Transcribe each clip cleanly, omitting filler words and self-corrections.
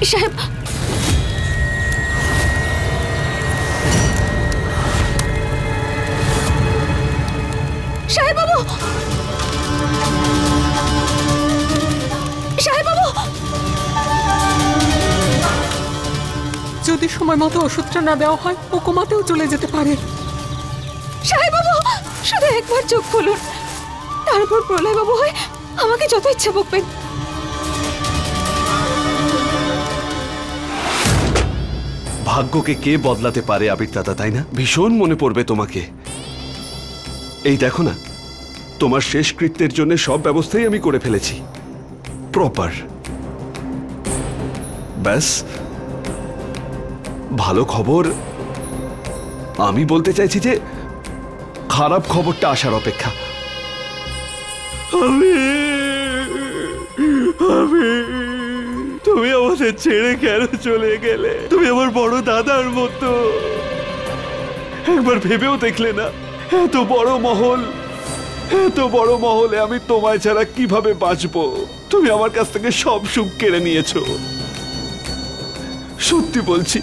সাহেব, সাহেব বাবু, সাহেব বাবু, যদি সময় মতো ওষুধটা না দেওয়া হয় ও কোমাতেও চলে যেতে পারে। সাহেব বাবু, শুধু একবার চোখ খুলুন, তারপর প্রলয় বাবু হয় আমাকে যত ইচ্ছা বকবেন। ভাগ্যকে কে বদলাতে পারে আবির দাদা, তাই না? ভীষণ মনে পড়বে তোমাকে। এই দেখো না, তোমার শেষ কৃত্যের জন্য সব ব্যবস্থাই আমি করে ফেলেছি, প্রপার। ব্যাস, ভালো খবর আমি বলতে চাইছি যে খারাপ খবরটা আসার অপেক্ষা। তুমি আমাদের ছেড়ে কেন চলে গেলে? তুমি আমার বড় দাদার মতো। একবার ভেবেও দেখলে না, এত বড় মহলে আমি তোমায় ছাড়া কিভাবে বাঁচবো? তুমি আমার কাছ থেকে সব সুখ কেড়ে নিয়েছো। সত্যি বলছি,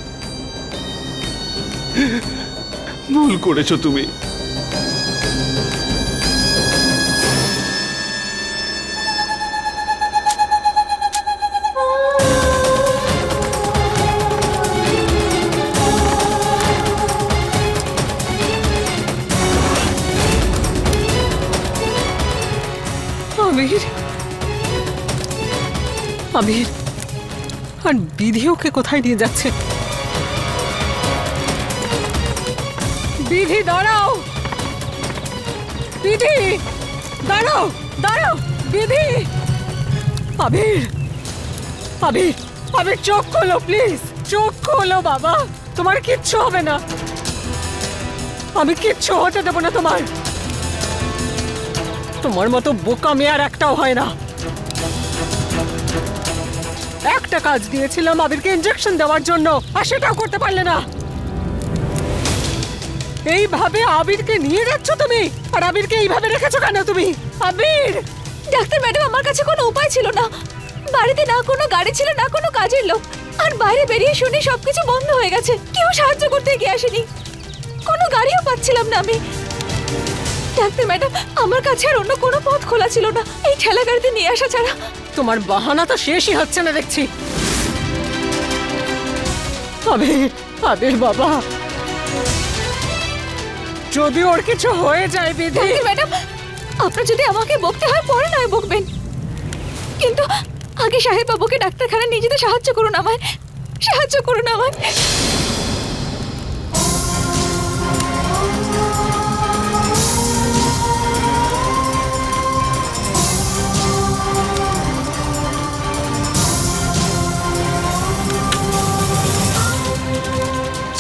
ভুল করেছো তুমি। আবির, আর বিধি ওকে কোথায় নিয়ে যাচ্ছে? বিধি দাঁড়াও, বিধি দাঁড়াও, দাঁড়াও বিধি। আবির, আবির, আবির চোখ খোলো প্লিজ, চোখ খোলো বাবা, তোমার কিচ্ছু হবে না, আমি কিচ্ছু হতে দেবো না তোমার। তোমার মতো বোকা মেয়ে আর একটাও হয় না। একটা কাজ দিয়েছিলাম আবিরকে ইনজেকশন দেওয়ার জন্য, আর সেটাও করতে পারলে না। এইভাবে আবিরকে নিয়ে যাচ্ছ তুমি, আর আবিরকে এইভাবে রেখেছো কেন তুমি? আবির! ডাক্তার ম্যাডাম, আমার কাছে কোনো উপায় ছিল না। বাড়িতে না কোনো গাড়ি ছিল, না কোনো কাজের লোক, আর বাইরে বেরিয়ে শুনি সবকিছু বন্ধ হয়ে গেছে। কেউ সাহায্য করতে এগিয়ে আসেনি, কোনো গাড়িও পাচ্ছিলাম না আমি। ডাক্তার ম্যাডাম, আমার কাছে আর অন্য কোনো পথ খোলা ছিল না এই ঠেলা গাড়িতে নিয়ে আসা ছাড়া। তোমার বাহানা তো শেষই হচ্ছে না দেখছি। আবির, আবির বাবা, যদি ওর কিছু হয়ে যায় বিধি। ম্যাডাম, আপনার যদি আমাকে বকতে হয় পরে নয় বকবেন, কিন্তু আগে সাহেব বাবুকে ডাক্তারখানায় নিয়ে যেতে সাহায্য করুন আমায়, সাহায্য করুন আমায়।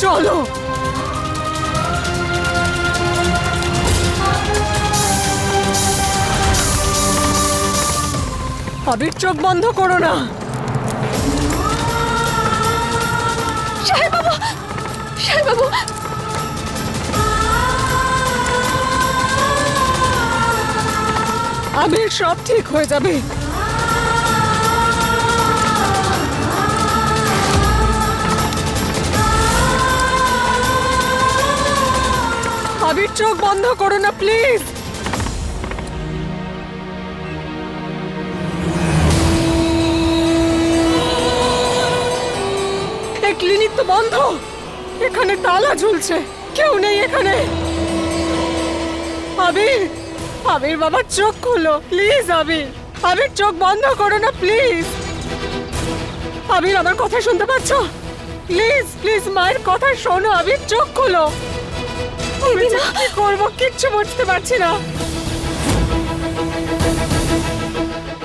চলো। আবির চোখ বন্ধ করো না। সাহেব বাবু, সাহেব বাবু, আবির সব ঠিক হয়ে যাবে। আবির চোখ বন্ধ করো না প্লিজ। এই ক্লিনিক তো বন্ধ, এখানে তালা ঝুলছে, কেউ নেই এখানে। আবির, আবির বাবা চোখ খোলো প্লিজ। আবির, আবির চোখ বন্ধ করো না প্লিজ। আবির আমার কথা শুনতে পাচ্ছ? প্লিজ প্লিজ মায়ের কথা শোনো। আবির চোখ খোলো। আমি কি করবো কিচ্ছু বুঝতে পারছি না।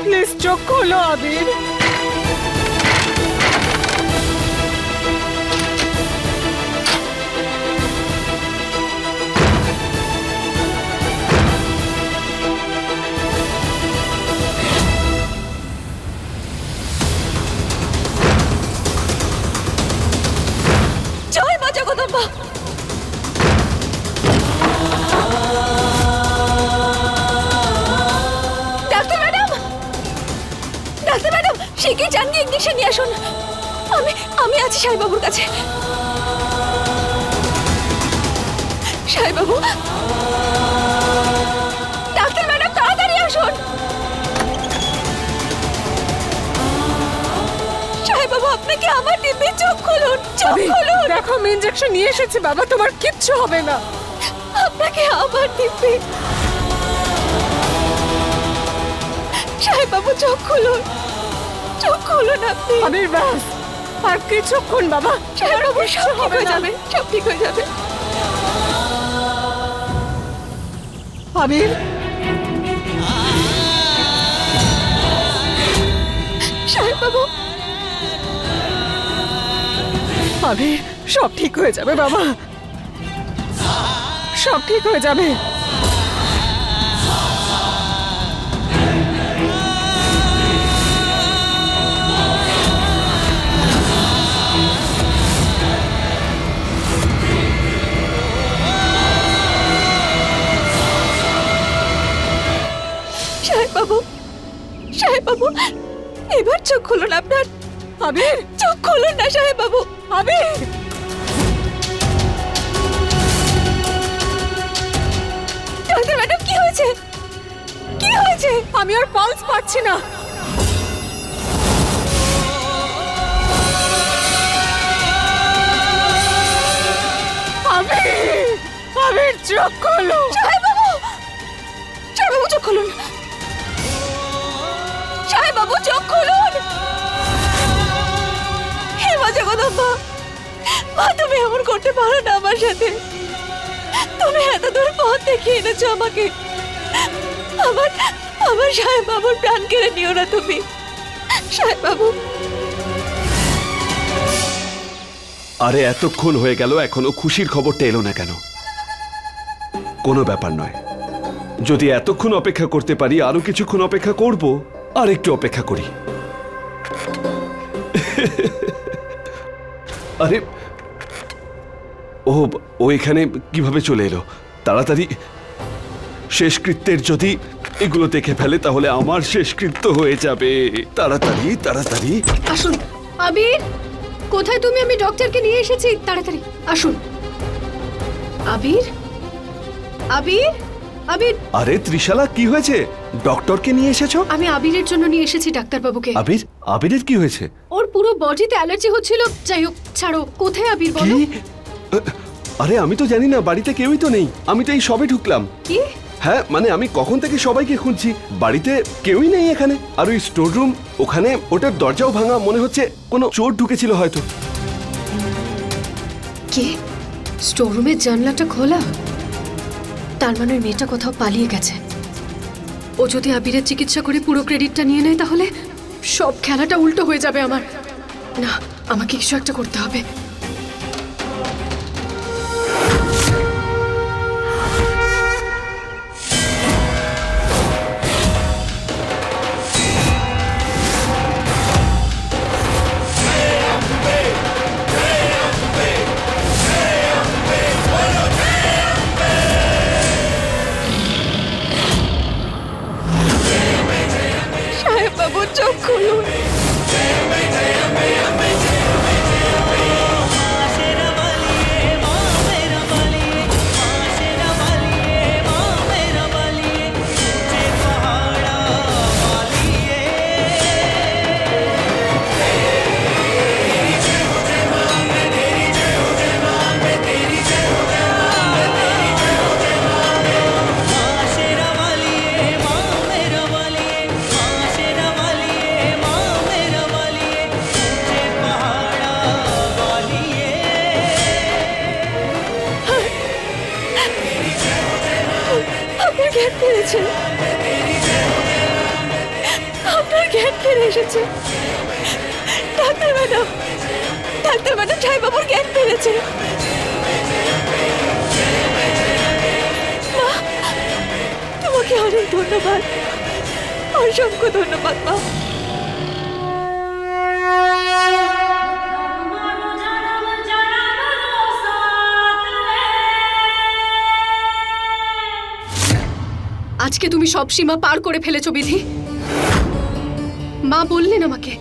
প্লিজ চোখ খোলো আবির। জয় মা Jagadamba. Doctor madam, doctor madam, শিগগির যান গিয়ে ইঞ্জেকশন নিয়ে আসুন। আমি আমি আছি সাহেববাবুর কাছে। সাহেববাবু, ডাক্তার ম্যাডাম তাড়াতাড়ি আসুন। সাহেববাবু, আপনাকে আমার দিব্যি চোখ খুলুন, চোখ খুলুন। দেখো আমি ইনজেকশন নিয়ে এসেছি বাবা, তোমার কিচ্ছু হবে না। আপনাকে আমার দিব্যি। সাহেববাবু চোখ খুলুন, চোখ খুলুন আপনি। আবির ব্যাস, আর কিছুক্ষণ বাবা। সাহেববাবু সব ঠিক হয়ে যাবে, সব ঠিক হয়ে যাবে। আবির, সাহেববাবু, আবির সব ঠিক হয়ে যাবে বাবা, সব ঠিক হয়ে যাবে। সাহেববাবু, সাহেববাবু, এবার চোখ খুলুন আপনার। আবির, চোখ খুলুন না সাহেববাবু। আবির, ডাক্তার ম্যাডাম, কি হয়েছে? কি হয়েছে? আমি আর পালস পাচ্ছি না। আবির, আবির চোখ খোলো। সাহেববাবু, সাহেববাবু চোখ খুলুন। সাহেববাবু চোখ খুলুন। হে মা জগদম্বা, মা তুমি এমন করতে পারো না আমার সাথে। তুমি এত দূর পথ দেখিয়ে এনেছো আমাকে। আমার আমার সাহেববাবুর প্রাণ কেড়ে নিও না তুমি। সাহেববাবু, আরে এতক্ষণ হয়ে গেল, এখনো খুশির খবরটা এলো না কেন? কোনো ব্যাপার নয়, যদি এতক্ষণ অপেক্ষা করতে পারি আরো কিছুক্ষণ অপেক্ষা করব। আর একটু অপেক্ষা করি। আরে ও এখানে কিভাবে চলে এলো? তাড়াতাড়ি শেষকৃত্যের যদি এগুলো দেখে ফেলে তাহলে আমার শেষকৃত্য হয়ে যাবে। তাড়াতাড়ি তাড়াতাড়ি আসুন। আবির, কোথায় তুমি? আমি ডক্টরকে নিয়ে এসেছি, তাড়াতাড়ি আসুন। আবির, আবির, আবির। আরে ত্রিশালা, কি হয়েছে? ডক্টরকে নিয়ে এসেছো? আমি আবিরের জন্য নিয়ে এসেছি ডাক্তারবাবুকে। আবির? আবিরের কি হয়েছে? ওর পুরো বডিতে অ্যালার্জি হচ্ছিল। যাই হোক, ছাড়ো। কোথায় আবির বলো? কি? আরে আমি তো জানি না, বাড়িতে কেউই তো নেই। আমি তো এই সবে ঢুকলাম। কি? হ্যাঁ মানে আমি কখন থেকে সবাইকে খুঁজছি, বাড়িতে কেউই নেই এখানে। আর ওই স্টোর রুম, ওখানে ওটার দরজাও ভাঙা, মনে হচ্ছে কোনো চোর ঢুকেছিল হয়তো। কে? স্টোর রুমের জানলাটা খোলা? তার মানে ওই মেয়েটা কোথাও পালিয়ে গেছে। ও যদি আবিরের চিকিৎসা করে পুরো ক্রেডিটটা নিয়ে নেয় তাহলে সব খেলাটা উল্টো হয়ে যাবে আমার। না, আমাকে কিছু একটা করতে হবে। সাহেববাবু চোখ খুলুন। আপনার জ্ঞান ফিরেছে, আপনার জ্ঞান ফিরে এসেছে। ডাক্তার ম্যাডাম, ডাক্তার ম্যাডাম, সাহেববাবুর জ্ঞান ফিরেছে। মা, তোমাকে অনেক ধন্যবাদ, অসংখ্য ধন্যবাদ মা। আজকে তুমি সব সীমা পার করে ফেলেছো বিধি। মা বললেন আমাকে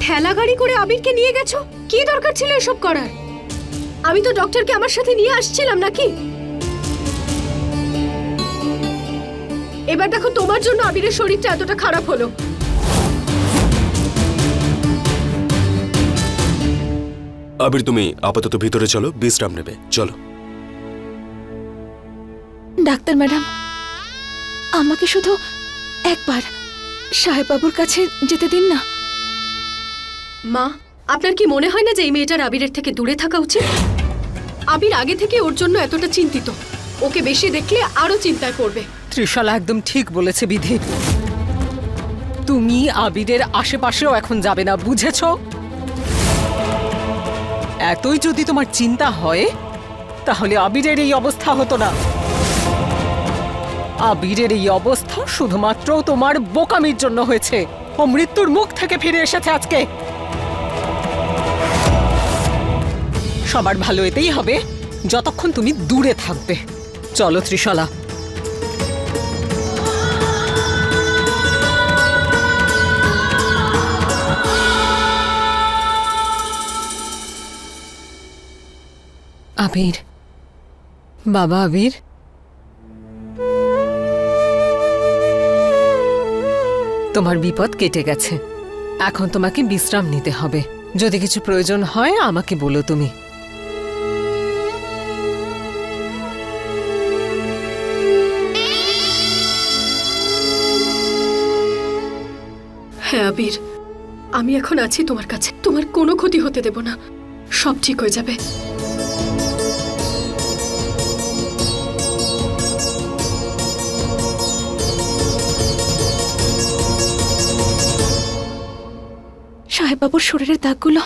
ঠেলা গাড়ি করে আবিরকে নিয়ে গেছো। কি দরকার ছিল এসব করার? আমি তো ডক্টরকে আমার সাথে নিয়ে আসছিলাম নাকি? এবার দেখো তোমার জন্য আবিরের শরীরটা এতটা খারাপ হলো। আবির তুমি আপাতত ভিতরে চলো, বিশ্রাম নেবে, চলো। ডাক্তার ম্যাডাম, আমাকে শুধু একবার সাহেববাবুর কাছে যেতে দিন না। মা, আপনার কি মনে হয় না যে এই মেয়েটার আবিরের থেকে দূরে থাকা উচিত? আবির আগে থেকে ওর জন্য এতটা চিন্তিত, ওকে বেশি দেখলে আরো চিন্তায় পড়বে। ত্রিশালা একদম ঠিক বলেছে বিধি। তুমি আবিরের আশেপাশেও এখন যাবে না, বুঝেছো? এতই যদি তোমার চিন্তা হয় তাহলে আবিরের এই অবস্থা হতো না। আবিরের এই অবস্থা শুধুমাত্র তোমার বোকামির জন্য হয়েছে। ও মৃত্যুর মুখ থেকে ফিরে এসেছে আজকে। সবার ভালো এতেই হবে যতক্ষণ তুমি দূরে থাকবে। চলো ত্রিশালা। আবির, বাবা আবির, তোমার বিপদ কেটে গেছে। এখন তোমাকে বিশ্রাম নিতে হবে। যদি কিছু প্রয়োজন হয় আমাকে বলো তুমি। হ্যাঁ আবির, আমি এখন আছি তোমার কাছে। তোমার কোনো ক্ষতি হতে দেব না, সব ঠিক হয়ে যাবে। সাহেববাবুর শরীরের দাগগুলো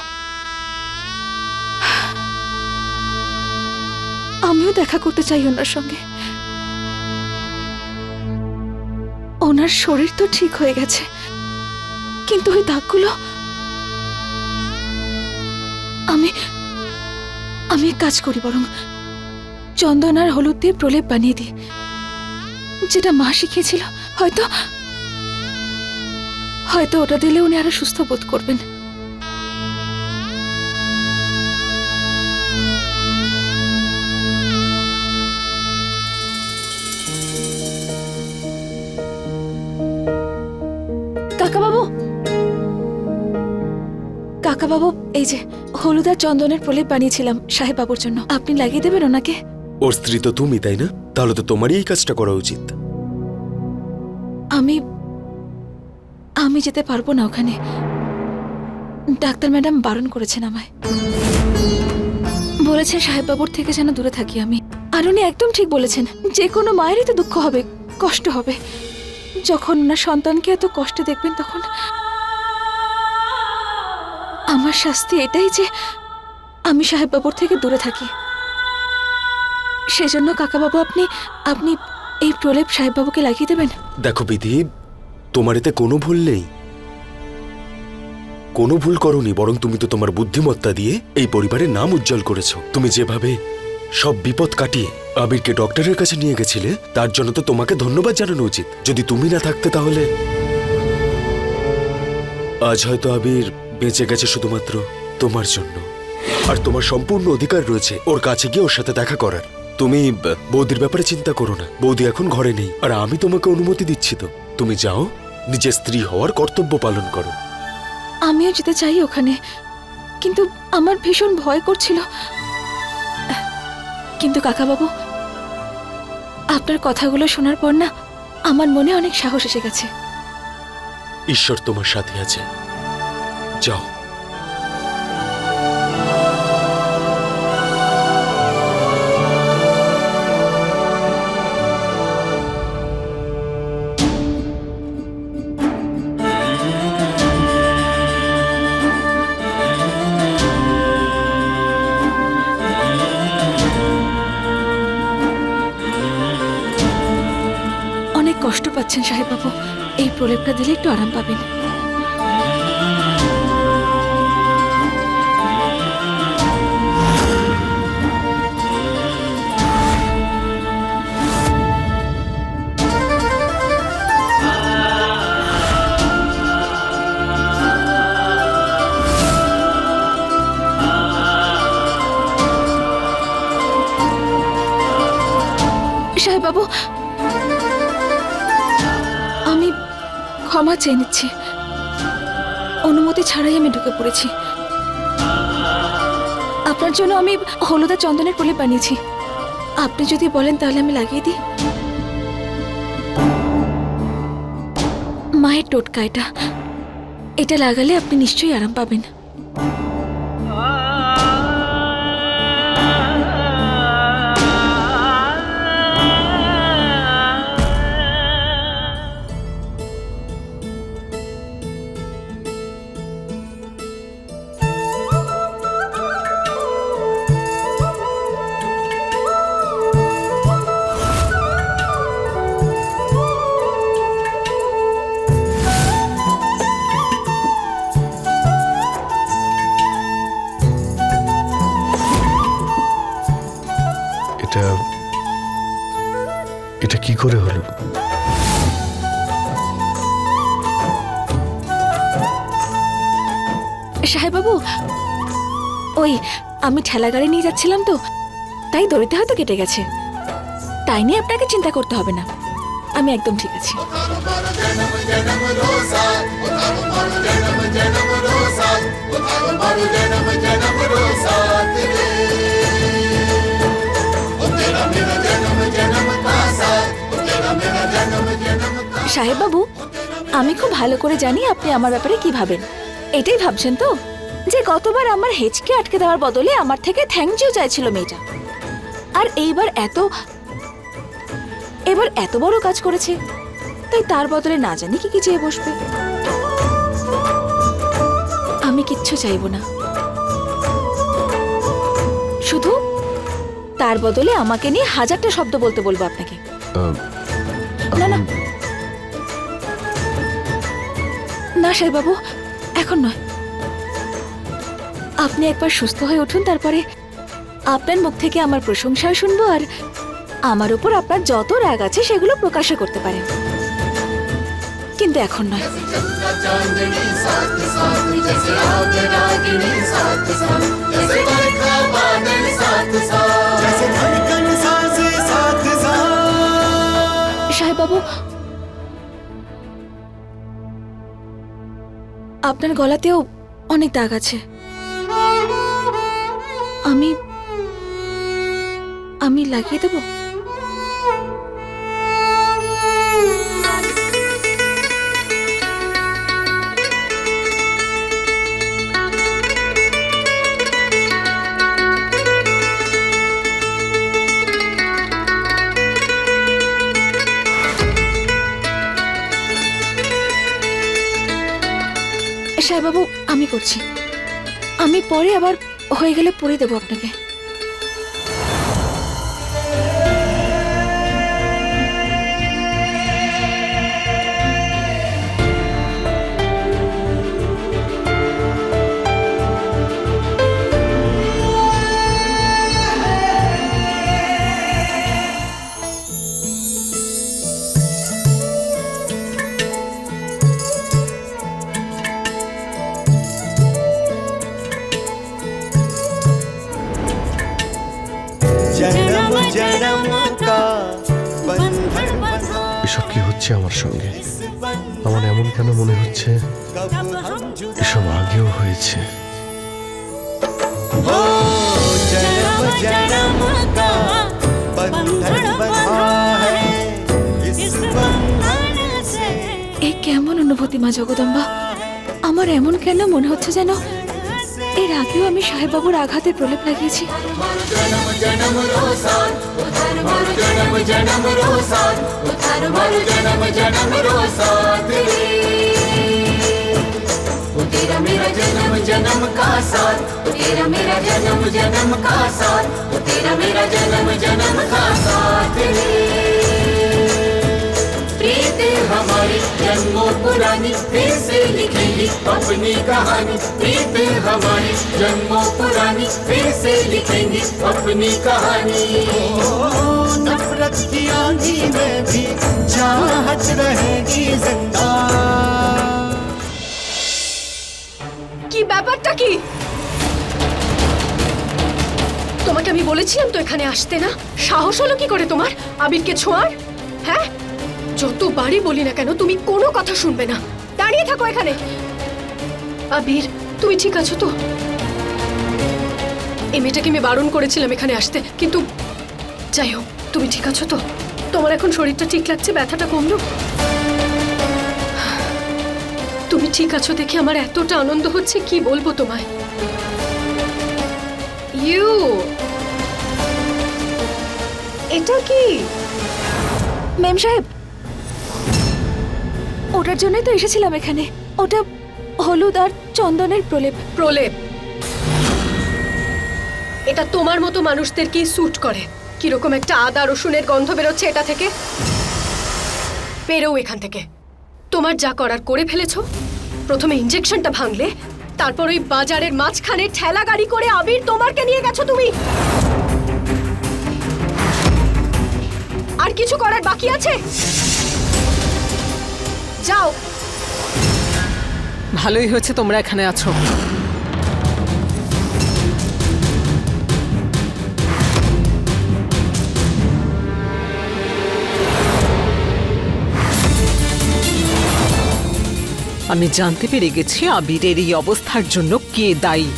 আমিও দেখা করতে চাই ওনার সঙ্গে। ওনার শরীর তো ঠিক হয়ে গেছে, কিন্তু ওই দাগগুলো আমি এক কাজ করি, বরং চন্দন আর হলুদ দিয়ে প্রলেপ বানিয়ে দিই, যেটা মা শিখিয়েছিল। হয়তো ওটা দিলে উনি আরো সুস্থ বোধ করবেন। কাকাবাবু, এই যে হলুদ আর চন্দনের প্রলেপ বানিয়েছিলাম সাহেববাবুর জন্য, আপনি লাগিয়ে দেবেন ওনাকে? ওর স্ত্রী তো তুমি, তাই না? তাহলে তো তোমারই এই কাজটা করা উচিত। আমি যেতে পারবো না ওখানে। ডাক্তার ম্যাডাম বারণ করেছেন আমায়, বলেছেন সাহেববাবুর থেকে যেন দূরে থাকি আমি। আর উনি একদম ঠিক বলেছেন, যে কোনো মায়েরই তো দুঃখ হবে, কষ্ট হবে। যখন ওনার সন্তানকে এত কষ্ট দেখবেন, তখন আমার শাস্তি এটাই যে আমি সাহেববাবুর থেকে দূরে থাকি। সেজন্য কাকাবাবু, আপনি এই প্রলেপ সাহেববাবুকে লাগিয়ে দেবেন। দেখো বিধি, তোমার এতে কোনো ভুল নেই, কোনো ভুল করনি। বরং তুমি তো তোমার বুদ্ধিমত্তা দিয়ে এই পরিবারের নাম উজ্জ্বল করেছো। তুমি যেভাবে সব বিপদ কাটিয়ে আবিরকে ডক্টরের কাছে নিয়ে গেছিলে, তার জন্য তো তোমাকে ধন্যবাদ জানানো উচিত। যদি তুমি না থাকতে তাহলে আজ হয়তো আবির বেঁচে গেছে শুধুমাত্র তোমার জন্য। আর তোমার সম্পূর্ণ অধিকার রয়েছে ওর কাছে গিয়ে ওর সাথে দেখা করার। তুমি বৌদির ব্যাপারে চিন্তা করো না, বৌদি এখন ঘরে নেই। আর আমি তোমাকে অনুমতি দিচ্ছি, তো তুমি যাও, নিজের স্ত্রী হওয়ার কর্তব্য পালন করো। আমিও যেতে চাই ওখানে, কিন্তু আমার ভীষণ ভয় করছিল। কিন্তু কাকাবাবু, আপনার কথাগুলো শোনার পর না আমার মনে অনেক সাহস এসে গেছে। ঈশ্বর তোমার সাথে আছে, যাও। অনেক কষ্ট পাচ্ছেন সাহেববাবু, এই প্রলেপটা দিলে একটু আরাম পাবেন। ক্ষমা চেয়ে নিচ্ছি, অনুমতি ছাড়াই আমি ঢুকে পড়েছি। আপনার জন্য আমি হলুদ আর চন্দনের প্রলেপ বানিয়েছি, আপনি যদি বলেন তাহলে আমি লাগিয়ে দিই। মায়ের টোটকা এটা, এটা লাগালে আপনি নিশ্চয়ই আরাম পাবেন। এটা কি করে হলো? সাহেব বাবু, ওই আমি ঠেলা গাড়ি নিয়ে যাচ্ছিলাম তো, তাই দড়িতে হয়তো কেটে গেছে। তাই নিয়ে আপনাকে চিন্তা করতে হবে না, আমি একদম ঠিক আছি। সাহেব বাবু, আমি খুব ভালো করে জানি আপনি আমার ব্যাপারে কি ভাবেন। এটাই ভাবছেন তো যে গতবার আমার হেঁচকে আটকে দেওয়ার বদলে আমার থেকে থ্যাংক ইউ চাইছিল মেয়েটা, আর এবার এত বড় কাজ করেছে, তাই তার বদলে না জানি কি কি চেয়ে বসবে। আমি কিচ্ছু চাইবো না, শুধু তার বদলে আমাকে নিয়ে 1000টা শব্দ বলতে বলবো আপনাকে। না না না সাহেব বাবু, এখন নয়। আপনি একবার সুস্থ হয়ে উঠুন, তারপরে আপনার মুখ থেকে আমার প্রশংসাও শুনবো, আর আমার উপর আপনার যত রাগ আছে সেগুলো প্রকাশও করতে পারেন, কিন্তু এখন নয়। সাহেব বাবু, আপনার গলাতেও অনেক দাগ আছে। আমি লাগিয়ে দেব? সাহেব বাবু, আমি করছি, আমি পরে আবার হয়ে গেলে পরে দেবো আপনাকে। এসব কি হচ্ছে আমার সঙ্গে? আমার এমন কেন মনে হচ্ছে এসব আগেও হয়েছে? এই কেমন অনুভূতি মা জগদম্বা? আমার এমন কেন মনে হচ্ছে যেন এর আগেও আমি সাহেব বাবুর আঘাতের প্রলেপ লাগিয়েছি। हमारी जन्मों पुरानी फिर से लिखेंगी अपनी कहानी। प्रीत हमारी जन्मों पुरानी फिर से लिखेंगी अपनी कहानी। नफरत की आंधी में भी चाहत रहेगी जिंदा। কি ব্যাপারটা কি? তোমাকে আমি বলেছিলাম তো এখানে আসতে না। সাহস হলো কি করে তোমার আবিরকে ছোঁয়ার? হ্যাঁ, যতবারই বলি না কেন তুমি কোনো কথা শুনবে না। দাঁড়িয়ে থাকো এখানে। আবির, তুমি ঠিক আছো তো? এই মেয়েটাকে আমি বারণ করেছিলাম এখানে আসতে, কিন্তু যাই হোক, তুমি ঠিক আছো তো? তোমার এখন শরীরটা ঠিক লাগছে? ব্যথাটা কমলো? তুমি ঠিক আছো দেখে আমার এতটা আনন্দ হচ্ছে, কি বলবো তোমায়। এটা কি? মেম সাহেব, ওটার জন্যই তো এসেছিলাম এখানে। ওটা হলুদ আর চন্দনের প্রলেপ। প্রলেপ? এটা তোমার মতো মানুষদেরকেই স্যুট করে। কিরকম একটা আদা রসুনের গন্ধ বেরোচ্ছে এটা থেকে। বেরো এখান থেকে। তোমার যা করার করে ফেলেছো। প্রথমে ইনজেকশনটা ভাঙলে, তারপর ওই বাজারের মাঝখানে ঠেলা গাড়ি করে আবির তোমারকে নিয়ে গেছো তুমি। আর কিছু করার বাকি আছে? যাও। ভালোই হয়েছে তোমরা এখানে আছো। আমি জানতে পেরে গেছি আবিরের এই অবস্থার জন্য কে দায়ী।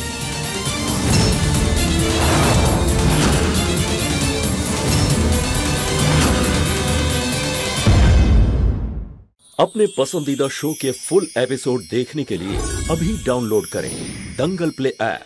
अपने पसंदीदा शो के फुल एपिसोड देखने के लिए अभी डाउनलोड करें दंगल प्ले ऐप।